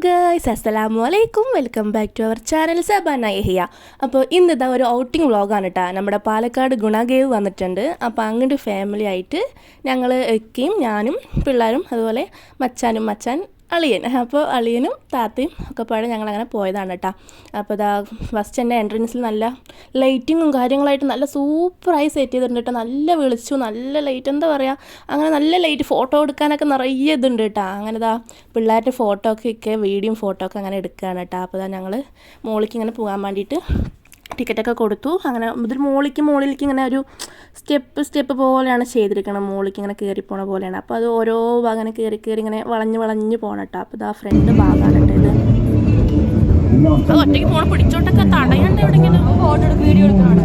Guys, അസ്സലാമു അലൈക്കും. Welcome back to our channel Sabana Yahiya. അപ്പോൾ ഇന്നിതാ ഒരു ഔട്ടിംഗ് വ്ളോഗാണ് കേട്ടോ. നമ്മുടെ പാലക്കാട് ഗുണഗേവ് വന്നിട്ടുണ്ട്. അപ്പോൾ അങ്ങോട്ട് ഫാമിലി ആയിട്ട് ഞങ്ങൾ എക്കെയും ഞാനും പിള്ളേരും അതുപോലെ മച്ചാൻ അളിയൻ. അപ്പോൾ അളിയനും താത്തയും ഒക്കെ പാടെ ഞങ്ങളങ്ങനെ പോയതാണ് കേട്ടോ. അപ്പോൾ ഇതാ ഫസ്റ്റ് തന്നെ എൻട്രൻസിൽ നല്ല ലൈറ്റിങ്ങും കാര്യങ്ങളായിട്ട് നല്ല സൂപ്പറായി സെറ്റ് ചെയ്തിട്ടുണ്ട് കേട്ടോ. നല്ല വിളിച്ചു, നല്ല ലൈറ്റ്, എന്താ പറയുക, അങ്ങനെ നല്ല ലൈറ്റ്, ഫോട്ടോ എടുക്കാനൊക്കെ നിറയെ ഇതുണ്ട് കേട്ടോ. അങ്ങനെ ഇതാ പിള്ളേരുടെ ഫോട്ടോ ഒക്കെ വീഡിയോയും ഫോട്ടോ ഒക്കെ അങ്ങനെ എടുക്കുകയാണ് കേട്ടോ. അപ്പോൾ ഇതാ ഞങ്ങൾ മോളിക്ക് ഇങ്ങനെ പോകാൻ വേണ്ടിയിട്ട് ടിക്കറ്റൊക്കെ കൊടുത്തു. അങ്ങനെ ഇതൊരു മുകളിലേക്ക് ഇങ്ങനെ ഒരു സ്റ്റെപ്പ് പോലെയാണ് ചെയ്തിരിക്കണം. മുകളിലേക്ക് ഇങ്ങനെ കയറി പോണ പോലെയാണ്. അപ്പോൾ അത് ഓരോ ഭാഗം അങ്ങനെ കയറി ഇങ്ങനെ വളഞ്ഞ് പോകണം കേട്ടോ. അപ്പോൾ ഇതാ ഫ്രണ്ട് ഭാഗമാണ് കേട്ടോ ഇത്. ഒറ്റയ്ക്ക് പോകണം, പിടിച്ചോട്ടൊക്കെ തടയണ്ട എവിടെയെങ്കിലും ഫോട്ടോ എടുത്ത് വീഡിയോ എടുക്കണം.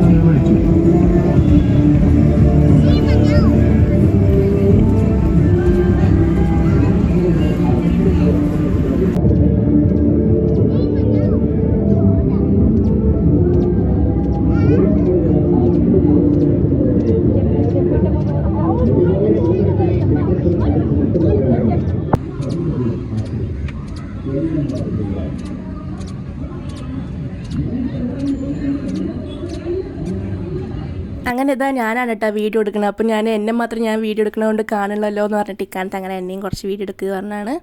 അങ്ങനെ ഇതാ ഞാനാണ് കേട്ടോ വീഡിയോ എടുക്കുന്നത്. അപ്പോൾ എന്നെ മാത്രം ഞാൻ വീഡിയോ എടുക്കണതുകൊണ്ട് കാണണമല്ലോ എന്ന് പറഞ്ഞിട്ട് ഇക്കാലത്ത് അങ്ങനെ എന്നെയും കുറച്ച് വീഡിയോ എടുക്കുക പറഞ്ഞാണ്.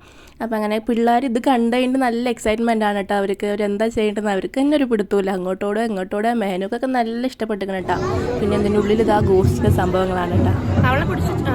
അപ്പോൾ അങ്ങനെ പിള്ളേർ ഇത് കണ്ടുകഴിഞ്ഞിട്ട് നല്ല എക്സൈറ്റ്മെൻ്റ് ആണ് കേട്ടോ. അവരെന്താ ചെയ്യേണ്ടതെന്ന് അവർക്ക് തന്നെ ഒരു പിടുത്തമില്ല. അങ്ങോട്ടോടെ മേനൊക്കെ നല്ല ഇഷ്ടപ്പെട്ടിരിക്കണം കേട്ടോ. പിന്നെ ഇതിൻ്റെ ഉള്ളിൽ ഇതാ ഗോസ്റ്റിൻ്റെ സംഭവങ്ങളാണ് കേട്ടോ. അവളെ പിടിച്ചിട്ട്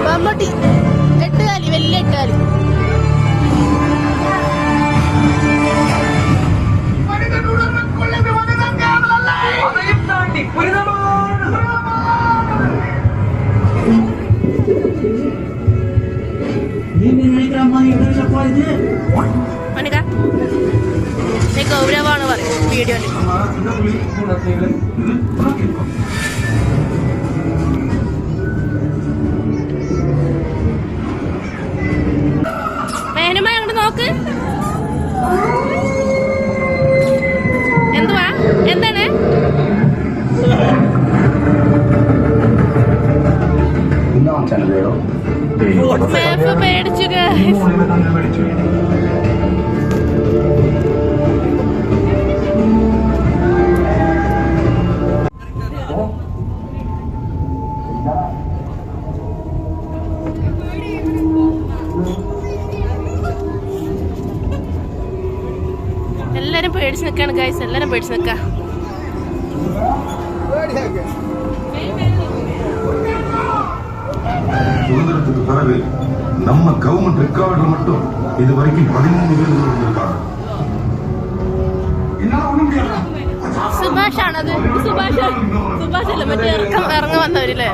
മമ്മൂട്ടി 8 കാലി, വലിയ 8 കാലി. ഗൗരവാണ് പറയും വീഡിയോയിൽ. മേനുമായി അങ്ങോട്ട് നോക്ക്. എന്തുവാ, എന്താണ്? പേടിച്ചു. എല്ലാരും പേടിച്ച് നിൽക്കാണ് ഗൈസ്, എല്ലാരും പേടിച്ച് നിൽക്ക. சுதந்திரத்துக்கு பிறகு நம்ம கவர்மெண்ட் ரெக்கார்டு மட்டும் இது வரைக்கும் 13 பேர் இருக்காங்க. സുഭാഷാണത്. സുഭാഷല്ല, മറ്റേ ഇറങ്ങി വന്നവരില്ലേ.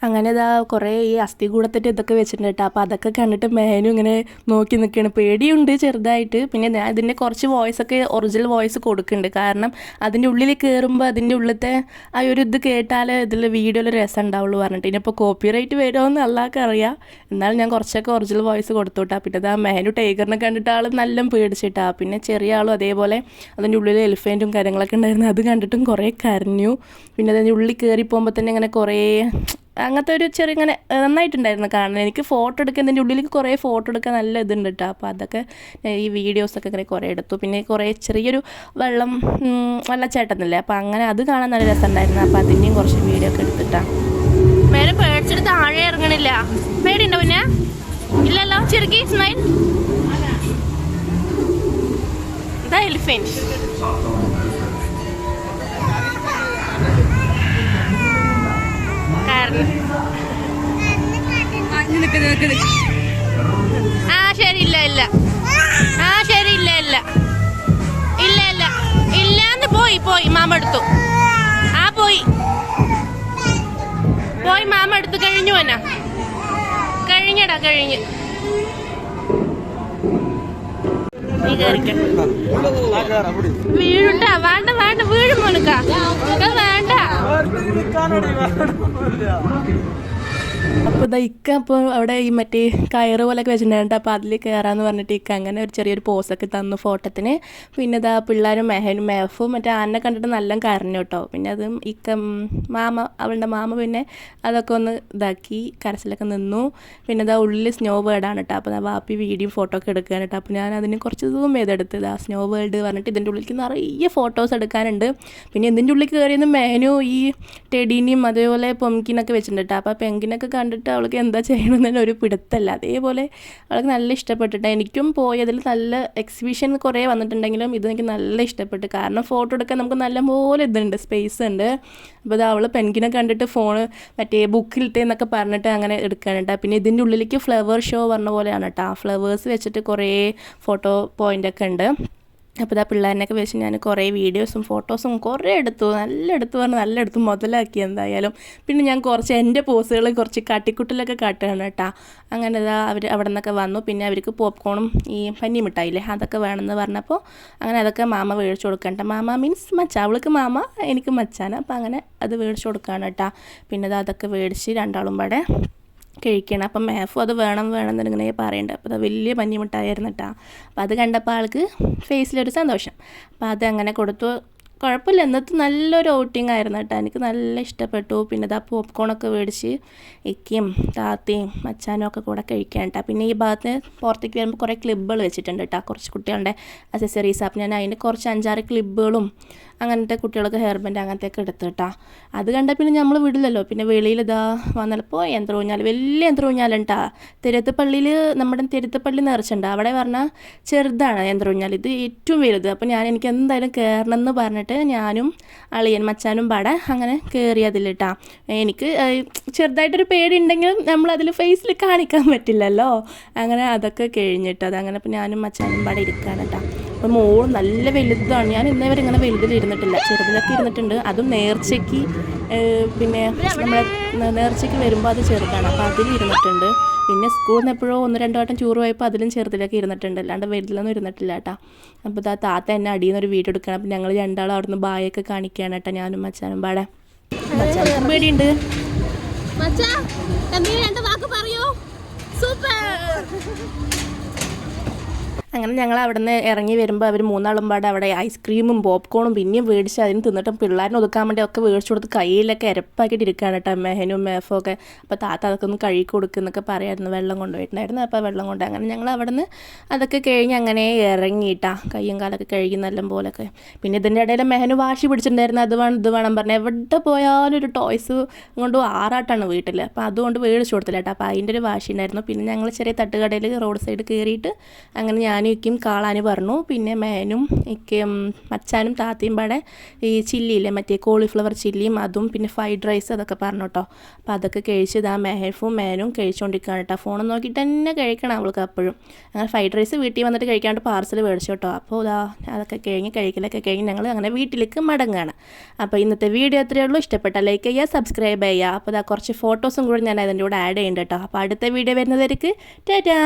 അങ്ങനെ ഇതാ കുറേ ഈ അസ്ഥികൂടത്തിട്ട് ഇതൊക്കെ വെച്ചിട്ടുണ്ട് കേട്ടോ. അപ്പോൾ അതൊക്കെ കണ്ടിട്ട് മേനും ഇങ്ങനെ നോക്കി നിൽക്കുകയാണ്. പേടിയുണ്ട് ചെറുതായിട്ട്. പിന്നെ ഞാൻ ഇതിൻ്റെ കുറച്ച് വോയിസൊക്കെ ഒറിജിനൽ വോയിസ് കൊടുക്കുന്നുണ്ട്. കാരണം അതിൻ്റെ ഉള്ളിൽ കയറുമ്പോൾ അതിൻ്റെ ഉള്ളിലത്തെ ആ ഒരു ഇത് കേട്ടാൽ ഇതിൽ വീഡിയോയിൽ രസം ഉണ്ടാവുള്ളൂ പറഞ്ഞിട്ട്. ഇനിയിപ്പോൾ കോപ്പിറൈറ്റ് വരുമോയെന്ന് അല്ലാതെ അറിയാം. എന്നാലും ഞാൻ കുറച്ചൊക്കെ ഒറിജിനൽ വോയിസ് കൊടുത്തോട്ടാ. പിന്നെ ഇതാ മേനു ടൈഗറിനെ കണ്ടിട്ട് ആൾ നല്ല പേടിച്ചിട്ടാ. പിന്നെ ചെറിയ ആളും അതേപോലെ അതിൻ്റെ ഉള്ളിൽ എലിഫൻറ്റും കാര്യങ്ങളൊക്കെ ഉണ്ടായിരുന്നു. അത് കണ്ടിട്ടും കുറേ കരഞ്ഞു. പിന്നെ അതിൻ്റെ ഉള്ളിൽ കയറി പോകുമ്പോൾ തന്നെ ഇങ്ങനെ കുറേ അങ്ങനത്തെ ഒരു ചെറിയ ഇങ്ങനെ നന്നായിട്ടുണ്ടായിരുന്നു കാണാൻ. എനിക്ക് ഫോട്ടോ എടുക്കാൻ ഇതിൻ്റെ ഉള്ളിലേക്ക് കുറേ ഫോട്ടോ എടുക്കാൻ നല്ല ഇതുണ്ട് കേട്ടോ. അപ്പോൾ അതൊക്കെ ഈ വീഡിയോസൊക്കെ ഇങ്ങനെ കുറേ എടുത്തു. പിന്നെ കുറേ ചെറിയൊരു വെള്ളച്ചാട്ടന്നില്ലേ, അപ്പോൾ അങ്ങനെ അത് കാണാൻ നല്ല രസമുണ്ടായിരുന്നു. അപ്പോൾ അതിൻ്റെയും കുറച്ച് വീഡിയോ ഒക്കെ എടുത്തിട്ടാണ്. മേലെ പേടിച്ചിട്ട് താഴെ ഇറങ്ങണില്ല. പേടിയുണ്ടോ പിന്നെ? ഇല്ലല്ലോ. ചെറുക്കി സ്മൈൽ. ഇതാ എലിഫന്റ്. ശരി, ഇല്ല ഇല്ല, ശരി, ഇല്ല ഇല്ല ഇല്ല ഇല്ല ഇല്ലാന്ന് പോയി മാമ എടുത്തു. ആ പോയി പോയി മാമ എടുത്തു. കഴിഞ്ഞു എന്നാ കഴിഞ്ഞടാ കഴിഞ്ഞ്. നീ കയറിക്ക. വീഴുണ്ടാ? വേണ്ട വേണ്ട, വീഴും മോനുക്ക. വേണ്ട. അപ്പോൾ ഇതാ ഇക്ക അപ്പോൾ അവിടെ ഈ മറ്റേ കയറ് പോലെയൊക്കെ വെച്ചിട്ടുണ്ടായിട്ട് അപ്പോൾ അതിൽ കയറാമെന്ന് പറഞ്ഞിട്ട് ഇക്ക അങ്ങനെ ഒരു ചെറിയൊരു പോസൊക്കെ തന്നു ഫോട്ടോത്തിന്. പിന്നെ ഇതാ പിള്ളേരും മെഹനും മേഫും മറ്റേ ആനെ കണ്ടിട്ട് നല്ല കരഞ്ഞു കേട്ടോ. പിന്നെ അതും ഇക്ക അവളുടെ മാമ പിന്നെ അതൊക്കെ ഒന്ന് ഇതാക്കി കരച്ചിലൊക്കെ നിന്നു. പിന്നെ ഇതാ ഉള്ളിൽ സ്നോ വേർഡാണ് കേട്ടോ. അപ്പോൾ വാപ്പി വീഡിയോ ഫോട്ടോ ഒക്കെ എടുക്കാൻ കേട്ടോ. അപ്പോൾ ഞാൻ അതിന് കുറച്ച് സൂം ചെയ്തെടുത്ത് ഇതാ സ്നോ വേൾഡ് പറഞ്ഞിട്ട് ഇതിൻ്റെ ഉള്ളിലേക്ക് നിറയെ ഫോട്ടോസ് എടുക്കാനുണ്ട്. പിന്നെ ഇതിൻ്റെ ഉള്ളിൽ കയറിയെന്ന് മെഹനു ഈ ടെഡീനെയും അതേപോലെ പൊംകിനൊക്കെ വെച്ചിട്ടുണ്ട് കേട്ടോ. അപ്പോൾ പെങ്കിനൊക്കെ കണ്ടിട്ട് അവൾക്ക് എന്താ ചെയ്യണമെന്ന് ഒരു പിടുത്തല്ല. അതേപോലെ അവൾക്ക് നല്ല ഇഷ്ടപ്പെട്ടിട്ട് എനിക്കും പോയതിൽ നല്ല എക്സിബിഷൻ കുറേ വന്നിട്ടുണ്ടെങ്കിലും ഇത് എനിക്ക് നല്ല ഇഷ്ടപ്പെട്ടു. കാരണം ഫോട്ടോ എടുക്കാൻ നമുക്ക് നല്ലപോലെ ഇതുണ്ട്, സ്പേസ് ഉണ്ട്. അപ്പോൾ ഇത് അവൾ പെൻകിനെ കണ്ടിട്ട് ഫോണ് മറ്റേ ബുക്കിലിട്ടേ എന്നൊക്കെ പറഞ്ഞിട്ട് അങ്ങനെ എടുക്കാനുണ്ട്. പിന്നെ ഇതിൻ്റെ ഉള്ളിലേക്ക് ഫ്ലവർ ഷോ പറഞ്ഞ പോലെയാണ് കേട്ടോ. ഫ്ലവേഴ്സ് വെച്ചിട്ട് കുറേ ഫോട്ടോ പോയിൻ്റൊക്കെ ഉണ്ട്. അപ്പോൾ ഇതാ പിള്ളേരിനൊക്കെ വെച്ച് ഞാൻ കുറേ വീഡിയോസും ഫോട്ടോസും കുറേ എടുത്തു. നല്ല എടുത്തു മുതലാക്കി എന്തായാലും. പിന്നെ ഞാൻ കുറച്ച് എൻ്റെ പോസുകൾ കുറച്ച് കാട്ടിക്കുട്ടിലൊക്കെ കാട്ടുകയാണ് കേട്ടോ. അങ്ങനെ ഇതാ അവർ അവിടെ നിന്നൊക്കെ വന്നു. പിന്നെ അവർക്ക് പോപ്കോണും ഈ പനി മിഠായില്ലേ അതൊക്കെ വേണമെന്ന് പറഞ്ഞപ്പോൾ അങ്ങനെ അതൊക്കെ മാമ മേടിച്ചു കൊടുക്കണ്ട. മാമ മീൻസ് മച്ച, അവൾക്ക് മാമ എനിക്ക് മച്ചാണ്. അപ്പോൾ അങ്ങനെ അത് മേടിച്ചു കൊടുക്കുകയാണ് കേട്ടോ. പിന്നെ അതൊക്കെ മേടിച്ച് രണ്ടാളും പാടെ കഴിക്കണം. അപ്പം മേഫും അത് വേണം എന്നിങ്ങനെ പറയുന്നുണ്ട്. അപ്പോൾ അത് വലിയ പഞ്ഞിമിഠായിരുന്നു കേട്ടോ. അപ്പോൾ അത് കണ്ടപ്പോൾ ആൾക്ക് ഫേസിലൊരു സന്തോഷം. അപ്പോൾ അത് അങ്ങനെ കൊടുത്തു. കുഴപ്പമില്ല, ഇന്നത്തെ നല്ലൊരു ഔട്ടിംഗ് ആയിരുന്നു കേട്ടോ. എനിക്ക് നല്ല ഇഷ്ടപ്പെട്ടു. പിന്നെ ഇതാ പോപ്കോണൊക്കെ മേടിച്ച് ഇക്കയും താത്തയും മച്ചാനും ഒക്കെ കൂടെ കഴിക്കാൻ കേട്ടോ. പിന്നെ ഈ ഭാഗത്ത് പുറത്തേക്ക് വരുമ്പോൾ കുറേ ക്ലിബുകൾ വെച്ചിട്ടുണ്ട് കേട്ടോ, കുറച്ച് കുട്ടികളുടെ അക്സസറീസ്. അപ്പം ഞാൻ അതിൻ്റെ കുറച്ച് 5-6 ക്ലിബുകളും അങ്ങനത്തെ കുട്ടികൾക്ക് ഹെയർ ബാൻഡ് അങ്ങനത്തെയൊക്കെ എടുത്തു കേട്ടോ. അത് കണ്ടാൽ പിന്നെ നമ്മൾ വിടില്ലല്ലോ. പിന്നെ വെളിയിൽ ഇതാ വന്നപ്പോൾ യന്ത്രൂഞ്ഞാൽ, വലിയ യന്ത്രൂഞ്ഞാലുണ്ടാ. തിരുത്തപ്പള്ളിയിൽ നമ്മുടെ തിരുത്തപ്പള്ളി നിറച്ചുണ്ട്. അവിടെ പറഞ്ഞാൽ ചെറുതാണ് യന്ത്രൂഞ്ഞാൽ, ഇത് ഏറ്റവും വലുത്. അപ്പോൾ എനിക്ക് എന്തായാലും കയറണം എന്ന് പറഞ്ഞിട്ട് ഞാനും അളിയൻ മച്ചാനും പാടെ അങ്ങനെ കയറി അതിലിട്ടാ. എനിക്ക് ചെറുതായിട്ടൊരു പേടി ഉണ്ടെങ്കിലും നമ്മളതിൽ ഫേസിൽ കാണിക്കാൻ പറ്റില്ലല്ലോ. അങ്ങനെ അതൊക്കെ കഴിഞ്ഞിട്ട് അതങ്ങനെ ഇപ്പോൾ ഞാനും മച്ചാനും പാടെ ഇരിക്കാണ് കേട്ടോ. അപ്പോൾ മോൾ നല്ല വലുതാണ്. ഞാൻ ഇന്നേവരെ ഇങ്ങനെ വലുതിൽ ഇരുന്നിട്ടില്ല, ചെറുതിലൊക്കെ ഇരുന്നിട്ടുണ്ട്. അതും നേർച്ചയ്ക്ക്, പിന്നെ നമ്മളെ നേർച്ചയ്ക്ക് വരുമ്പോൾ അത് ചെറുതാണ്, അപ്പോൾ അതിൽ ഇരുന്നിട്ടുണ്ട്. പിന്നെ സ്കൂളിൽ നിന്ന് എപ്പോഴോ 1-2 വട്ടം ടൂർ പോയപ്പോൾ അതിലും ചെറുതിലൊക്കെ ഇരുന്നിട്ടുണ്ട്, അല്ലാണ്ട് വലുതിലൊന്നും ഇരുന്നിട്ടില്ല കേട്ടോ. അപ്പോൾ താത്ത എന്നെ അടിയിൽ നിന്നൊരു വീഡിയോ എടുക്കണം. അപ്പോൾ ഞങ്ങൾ രണ്ടാളും അവിടുന്ന് ബായൊക്കെ കാണിക്കുകയാണ് കേട്ടോ, ഞാനും മച്ചാനും പാടെ. മച്ചാനും പേടിയുണ്ട്. അങ്ങനെ ഞങ്ങൾ അവിടെ നിന്ന് ഇറങ്ങി വരുമ്പോൾ അവർ 3 പാടെ അവിടെ ഐസ്ക്രീമും പോപ്കോണും പിന്നെയും മേടിച്ച് അതിന് തിന്നിട്ടും പിള്ളേരിനെ ഒതുക്കാൻ വേണ്ടി ഒക്കെ മേടിച്ച് കൊടുത്ത് കയ്യിലൊക്കെ ഇരപ്പാക്കിയിട്ട് ഇരിക്കുകയാണ് കേട്ടോ മെഹനും മേഫും ഒക്കെ. അപ്പോൾ താത്ത അതൊക്കെ ഒന്ന് കഴുകി കൊടുക്കുന്നൊക്കെ പറയായിരുന്നു. വെള്ളം കൊണ്ടുപോയിട്ടുണ്ടായിരുന്നു. അപ്പോൾ വെള്ളം കൊണ്ട് അങ്ങനെ ഞങ്ങൾ അവിടെ നിന്ന് അതൊക്കെ കഴിഞ്ഞ് അങ്ങനെ ഇറങ്ങിയിട്ടാ, കയ്യും കാലൊക്കെ കഴുകി നല്ല പോലൊക്കെ. പിന്നെ ഇതിൻ്റെ ഇടയിൽ മെഹന് വാശി പിടിച്ചിട്ടുണ്ടായിരുന്നു, അത് വേണം പറഞ്ഞ്. എവിടെ പോയാലും ഒരു ടോയ്സ് കൊണ്ട് ആറാട്ടാണ് വീട്ടിൽ. അപ്പോൾ അതുകൊണ്ട് മേടിച്ച് കൊടുത്തില്ല കേട്ടോ. അപ്പോൾ അതിൻ്റെ ഒരു വാശി ഉണ്ടായിരുന്നു. പിന്നെ ഞങ്ങൾ ചെറിയ തട്ടുകടയിൽ റോഡ് സൈഡ് കയറിയിട്ട് അങ്ങനെ ഞാനും ഇക്കും കാളാന് പറഞ്ഞു. പിന്നെ മേനും ഇക്കും മച്ചാനും താത്തയും പാടെ ഈ ചില്ലിയില്ലേ മറ്റേ കോളിഫ്ലവർ ചില്ലിയും അതും പിന്നെ ഫ്രൈഡ് റൈസ് അതൊക്കെ പറഞ്ഞു കേട്ടോ. അപ്പോൾ അതൊക്കെ കഴിച്ച് ഇതാ മെഹഫും മേനും കഴിച്ചുകൊണ്ടിരിക്കുകയാണ് കേട്ടോ. ഫോൺ നോക്കിയിട്ട് തന്നെ കഴിക്കണം അവൾക്ക് അപ്പോഴും. അങ്ങനെ ഫ്രൈഡ് റൈസ് വീട്ടിൽ വന്നിട്ട് കഴിക്കാണ്ട് പാർസൽ മേടിച്ചു കേട്ടോ. അപ്പോൾ ഇതാ അതൊക്കെ കഴിക്കലൊക്കെ കഴിഞ്ഞ് ഞങ്ങൾ അങ്ങനെ വീട്ടിലേക്ക് മടങ്ങുകയാണ്. അപ്പോൾ ഇന്നത്തെ വീഡിയോ എത്രയേ ഉള്ളൂ. ഇഷ്ടപ്പെട്ടാൽ ലൈക്ക് ചെയ്യുക, സബ്സ്ക്രൈബ് ചെയ്യുക. അപ്പോൾ ഇതാ കുറച്ച് ഫോട്ടോസും കൂടി ഞാൻ അതിൻ്റെ കൂടെ ആഡ് ചെയ്യുന്നുണ്ട് കേട്ടോ. അപ്പോൾ അടുത്ത വീഡിയോ വരുന്നവർക്ക് ടാറ്റാ.